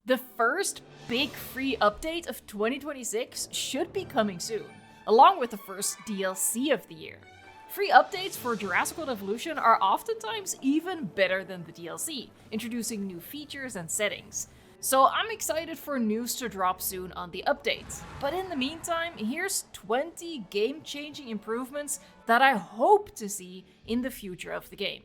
The first big free update of 2026 should be coming soon, along with the first DLC of the year. Free updates for Jurassic World Evolution are oftentimes even better than the DLC, introducing new features and settings. So I'm excited for news to drop soon on the updates. But in the meantime, here's 20 game-changing improvements that I hope to see in the future of the game.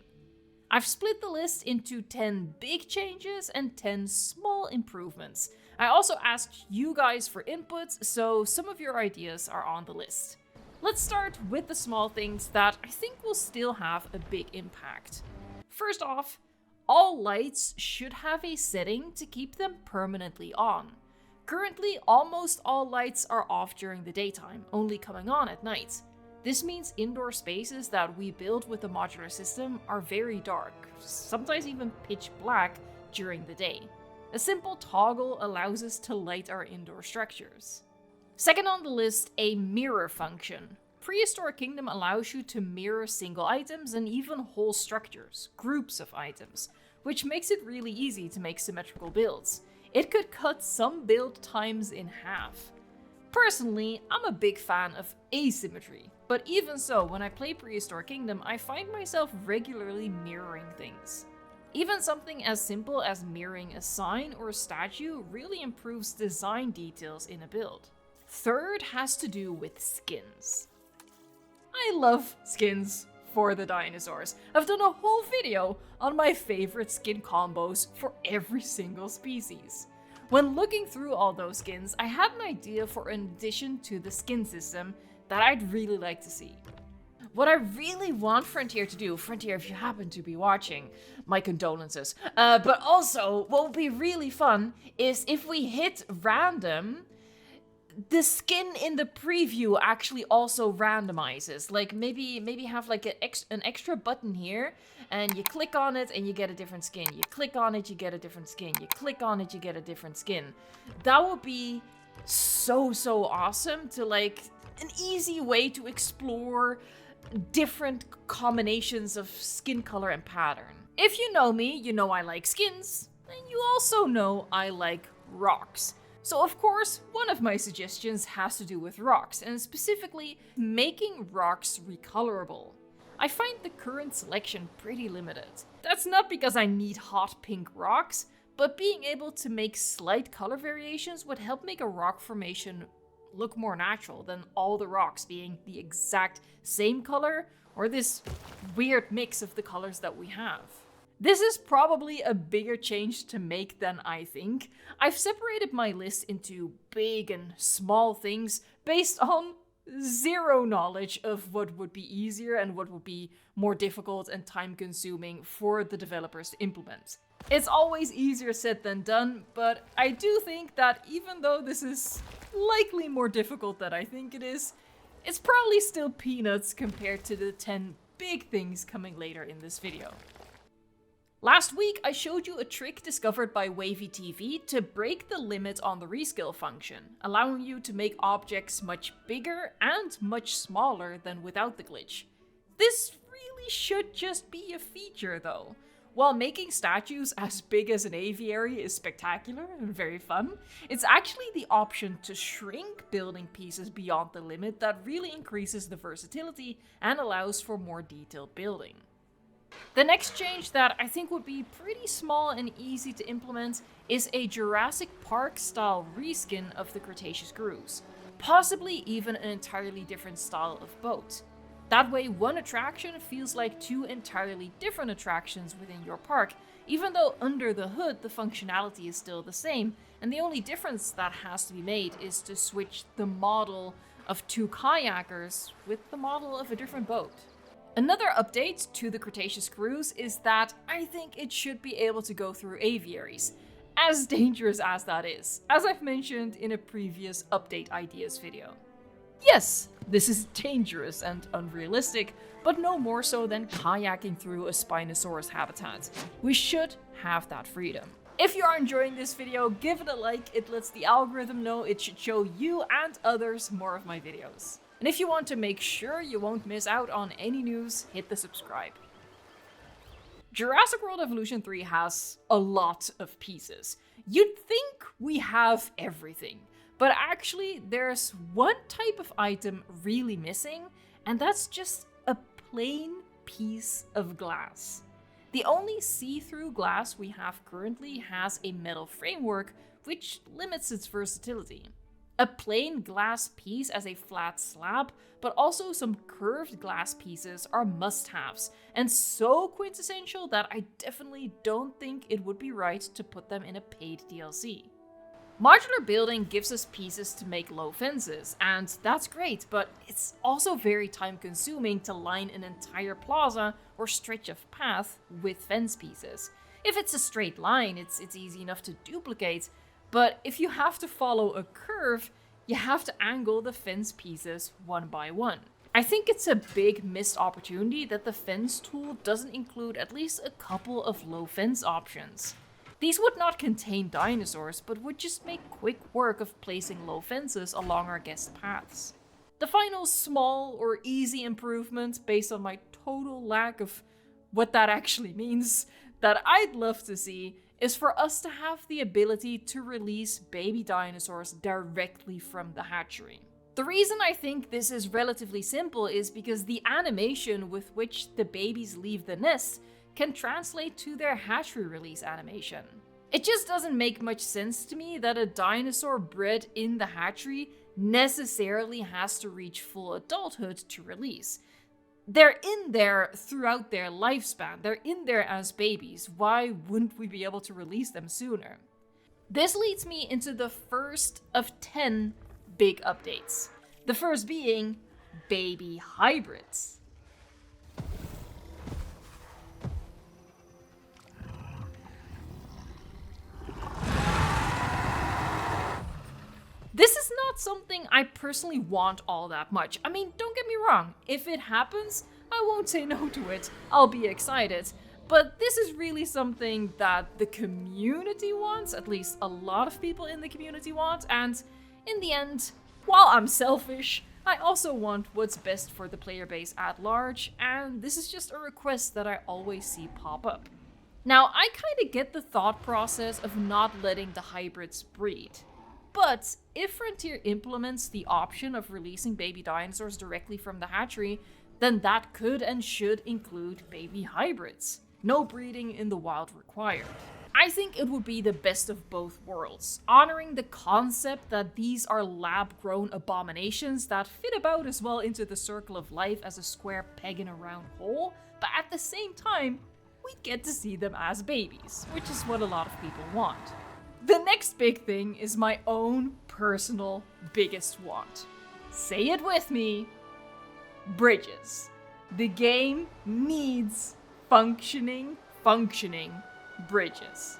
I've split the list into 10 big changes and 10 small improvements. I also asked you guys for inputs, so some of your ideas are on the list. Let's start with the small things that I think will still have a big impact. First off, all lights should have a setting to keep them permanently on. Currently, almost all lights are off during the daytime, only coming on at night. This means indoor spaces that we build with the modular system are very dark, sometimes even pitch black during the day. A simple toggle allows us to light our indoor structures. Second on the list, a mirror function. Prehistoric Kingdom allows you to mirror single items and even whole structures, groups of items, which makes it really easy to make symmetrical builds. It could cut some build times in half. Personally, I'm a big fan of asymmetry, but even so, when I play Prehistoric Kingdom, I find myself regularly mirroring things. Even something as simple as mirroring a sign or a statue really improves design details in a build. Third has to do with skins. I love skins for the dinosaurs. I've done a whole video on my favorite skin combos for every single species. When looking through all those skins, I had an idea for an addition to the skin system that I'd really like to see. What I really want Frontier to do, Frontier, if you happen to be watching, my condolences, but also what would be really fun is if we hit random, the skin in the preview actually also randomizes. Like maybe have like an extra button here, and you click on it and you get a different skin. You click on it, you get a different skin. You click on it, you get a different skin. That would be so awesome, to like an easy way to explore different combinations of skin color and pattern. If you know me, you know I like skins, and you also know I like rocks. So of course, one of my suggestions has to do with rocks, and specifically making rocks recolorable. I find the current selection pretty limited. That's not because I need hot pink rocks, but being able to make slight color variations would help make a rock formation look more natural than all the rocks being the exact same color, or this weird mix of the colors that we have. This is probably a bigger change to make than I think. I've separated my list into big and small things based on zero knowledge of what would be easier and what would be more difficult and time-consuming for the developers to implement. It's always easier said than done, but I do think that even though this is likely more difficult than I think it is, it's probably still peanuts compared to the 10 big things coming later in this video. Last week, I showed you a trick discovered by JWE3 to break the limit on the rescale function, allowing you to make objects much bigger and much smaller than without the glitch. This really should just be a feature though. While making statues as big as an aviary is spectacular and very fun, it's actually the option to shrink building pieces beyond the limit that really increases the versatility and allows for more detailed building. The next change that I think would be pretty small and easy to implement is a Jurassic Park style reskin of the Cretaceous grooves, possibly even an entirely different style of boat. That way one attraction feels like two entirely different attractions within your park, even though under the hood the functionality is still the same, and the only difference that has to be made is to switch the model of two kayakers with the model of a different boat. Another update to the Cretaceous cruise is that I think it should be able to go through aviaries, as dangerous as that is, as I've mentioned in a previous update ideas video. Yes, this is dangerous and unrealistic, but no more so than kayaking through a Spinosaurus habitat. We should have that freedom. If you are enjoying this video, give it a like. It lets the algorithm know it should show you and others more of my videos. And if you want to make sure you won't miss out on any news, hit the subscribe. Jurassic World Evolution 3 has a lot of pieces. You'd think we have everything, but actually there's one type of item really missing, and that's just a plain piece of glass. The only see-through glass we have currently has a metal framework, which limits its versatility. A plain glass piece as a flat slab, but also some curved glass pieces are must-haves, and so quintessential that I definitely don't think it would be right to put them in a paid DLC. Modular building gives us pieces to make low fences, and that's great, but it's also very time-consuming to line an entire plaza or stretch of path with fence pieces. If it's a straight line, it's easy enough to duplicate, but if you have to follow a curve, you have to angle the fence pieces one by one. I think it's a big missed opportunity that the fence tool doesn't include at least a couple of low fence options. These would not contain dinosaurs, but would just make quick work of placing low fences along our guest paths. The final small or easy improvement, based on my total lack of what that actually means, that I'd love to see, is for us to have the ability to release baby dinosaurs directly from the hatchery. The reason I think this is relatively simple is because the animation with which the babies leave the nest can translate to their hatchery release animation. It just doesn't make much sense to me that a dinosaur bred in the hatchery necessarily has to reach full adulthood to release. They're in there throughout their lifespan. They're in there as babies. Why wouldn't we be able to release them sooner? This leads me into the first of 10 big updates. The first being baby hybrids. This is not something I personally want all that much. I mean, don't get me wrong, if it happens, I won't say no to it. I'll be excited. But this is really something that the community wants, at least a lot of people in the community want, and in the end, while I'm selfish, I also want what's best for the player base at large, and this is just a request that I always see pop up. Now, I kinda get the thought process of not letting the hybrids breed. But if Frontier implements the option of releasing baby dinosaurs directly from the hatchery, then that could and should include baby hybrids. No breeding in the wild required. I think it would be the best of both worlds, honoring the concept that these are lab-grown abominations that fit about as well into the circle of life as a square peg in a round hole, but at the same time, we get to see them as babies, which is what a lot of people want. The next big thing is my own personal biggest want. Say it with me. Bridges. The game needs functioning bridges.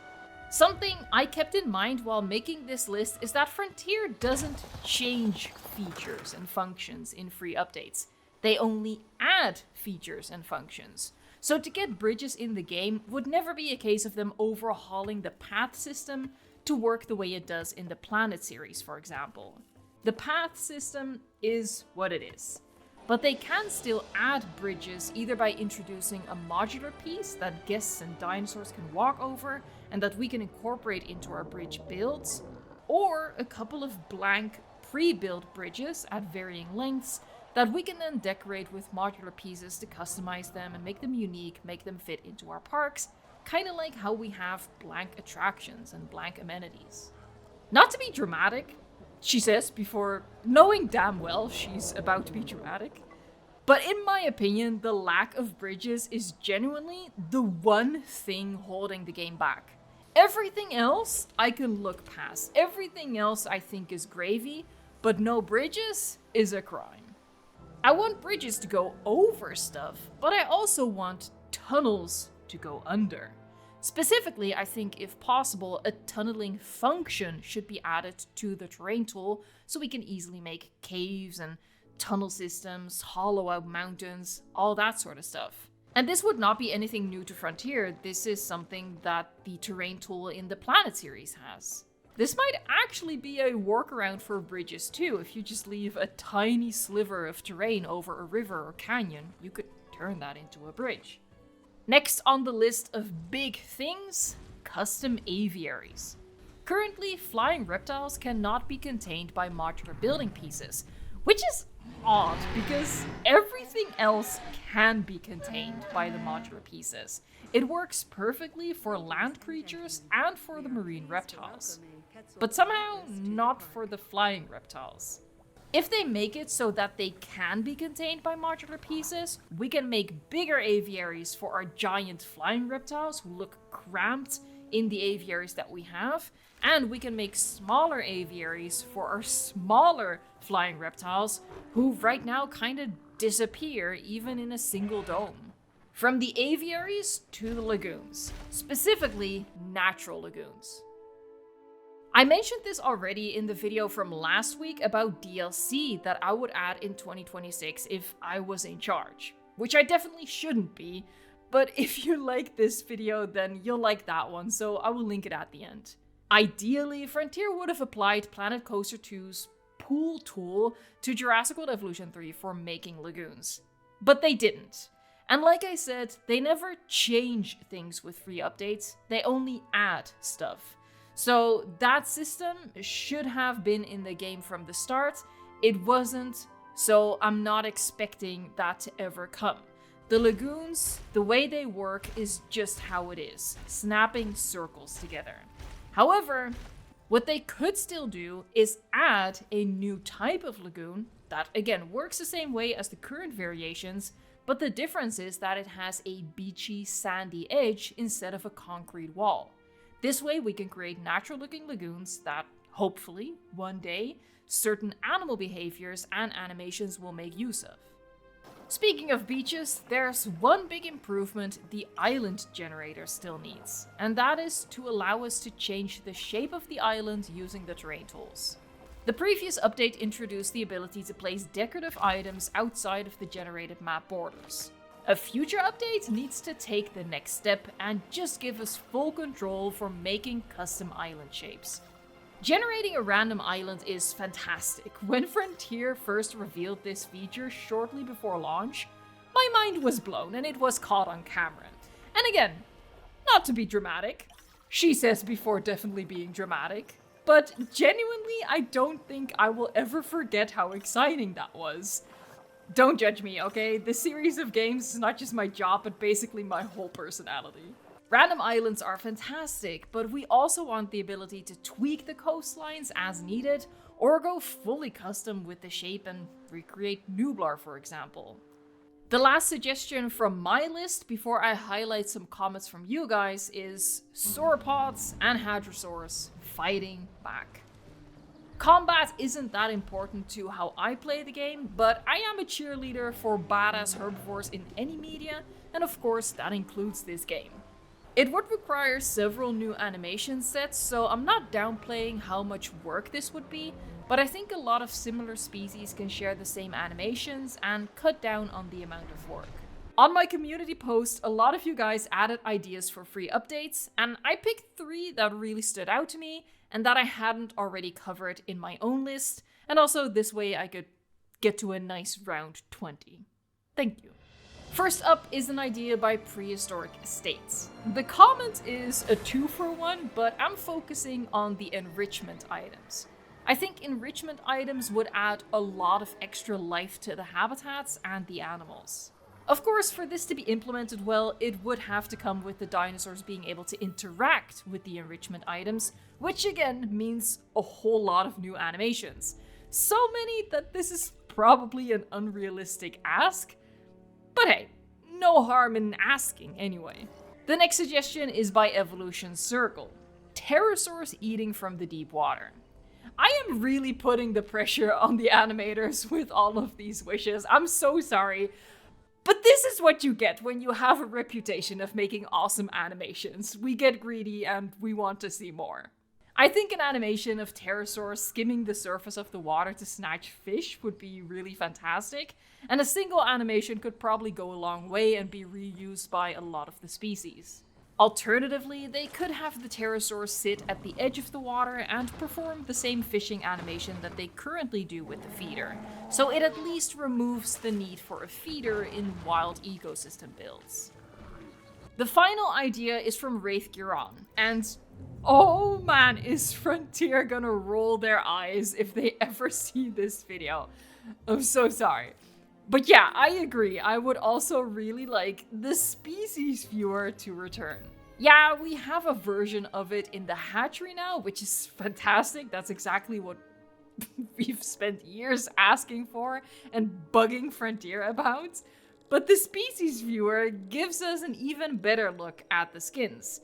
Something I kept in mind while making this list is that Frontier doesn't change features and functions in free updates. They only add features and functions. So to get bridges in the game would never be a case of them overhauling the path system to work the way it does in the Planet series, for example. The path system is what it is, but they can still add bridges either by introducing a modular piece that guests and dinosaurs can walk over and that we can incorporate into our bridge builds, or a couple of blank pre-built bridges at varying lengths that we can then decorate with modular pieces to customize them and make them unique, make them fit into our parks, kind of like how we have blank attractions and blank amenities. Not to be dramatic, she says before knowing damn well she's about to be dramatic, but in my opinion, the lack of bridges is genuinely the one thing holding the game back. Everything else I can look past. Everything else I think is gravy, but no bridges is a crime. I want bridges to go over stuff, but I also want tunnels to go under. Specifically, I think if possible, a tunneling function should be added to the terrain tool so we can easily make caves and tunnel systems, hollow out mountains, all that sort of stuff. And this would not be anything new to Frontier. This is something that the terrain tool in the Planet series has. This might actually be a workaround for bridges too. If you just leave a tiny sliver of terrain over a river or canyon, you could turn that into a bridge. Next on the list of big things, custom aviaries. Currently, flying reptiles cannot be contained by modular building pieces, which is odd because everything else can be contained by the modular pieces. It works perfectly for land creatures and for the marine reptiles, but somehow not for the flying reptiles. If they make it so that they can be contained by modular pieces, we can make bigger aviaries for our giant flying reptiles who look cramped in the aviaries that we have, and we can make smaller aviaries for our smaller flying reptiles who right now kind of disappear even in a single dome. From the aviaries to the lagoons, specifically natural lagoons. I mentioned this already in the video from last week about DLC that I would add in 2026 if I was in charge, which I definitely shouldn't be, but if you like this video then you'll like that one, so I will link it at the end. Ideally, Frontier would have applied Planet Coaster 2's pool tool to Jurassic World Evolution 3 for making lagoons, but they didn't. And like I said, they never change things with free updates, they only add stuff. So that system should have been in the game from the start. It wasn't, so I'm not expecting that to ever come. The lagoons, the way they work is just how it is, snapping circles together. However, what they could still do is add a new type of lagoon that again works the same way as the current variations, but the difference is that it has a beachy, sandy edge instead of a concrete wall. This way we can create natural looking lagoons that, hopefully, one day, certain animal behaviors and animations will make use of. Speaking of beaches, there's one big improvement the island generator still needs, and that is to allow us to change the shape of the island using the terrain tools. The previous update introduced the ability to place decorative items outside of the generated map borders. A future update needs to take the next step and just give us full control for making custom island shapes. Generating a random island is fantastic. When Frontier first revealed this feature shortly before launch, my mind was blown and it was caught on camera. And again, not to be dramatic, she says before definitely being dramatic, but genuinely I don't think I will ever forget how exciting that was. Don't judge me, okay? This series of games is not just my job, but basically my whole personality. Random islands are fantastic, but we also want the ability to tweak the coastlines as needed, or go fully custom with the shape and recreate Nublar, for example. The last suggestion from my list before I highlight some comments from you guys is sauropods and hadrosaurs fighting back. Combat isn't that important to how I play the game, but I am a cheerleader for badass herbivores in any media, and of course that includes this game. It would require several new animation sets, so I'm not downplaying how much work this would be, but I think a lot of similar species can share the same animations and cut down on the amount of work. On my community post, a lot of you guys added ideas for free updates, and I picked 3 that really stood out to me and that I hadn't already covered in my own list, and also this way I could get to a nice round 20. Thank you. First up is an idea by Prehistoric Estates. The comment is a 2-for-1, but I'm focusing on the enrichment items. I think enrichment items would add a lot of extra life to the habitats and the animals. Of course, for this to be implemented well, it would have to come with the dinosaurs being able to interact with the enrichment items, which again means a whole lot of new animations. So many that this is probably an unrealistic ask, but hey, no harm in asking anyway. The next suggestion is by Evolution Circle. Pterosaurs eating from the deep water. I am really putting the pressure on the animators with all of these wishes. I'm so sorry. But this is what you get when you have a reputation of making awesome animations. We get greedy and we want to see more. I think an animation of pterosaurs skimming the surface of the water to snatch fish would be really fantastic, and a single animation could probably go a long way and be reused by a lot of the species. Alternatively, they could have the pterosaurs sit at the edge of the water and perform the same fishing animation that they currently do with the feeder, so it at least removes the need for a feeder in wild ecosystem builds. The final idea is from Wraith Giron, and oh man, is Frontier gonna roll their eyes if they ever see this video. I'm so sorry. But yeah, I agree. I would also really like the species viewer to return. Yeah, we have a version of it in the hatchery now, which is fantastic. That's exactly what we've spent years asking for and bugging Frontier about. But the species viewer gives us an even better look at the skins.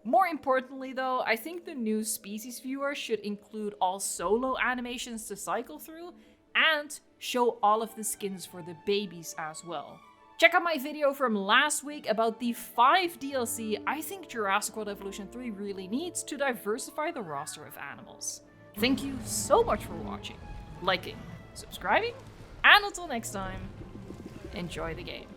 More importantly though, I think the new species viewer should include all solo animations to cycle through and show all of the skins for the babies as well. Check out my video from last week about the 5 DLC I think Jurassic World Evolution 3 really needs to diversify the roster of animals. Thank you so much for watching, liking, subscribing, and until next time, enjoy the game.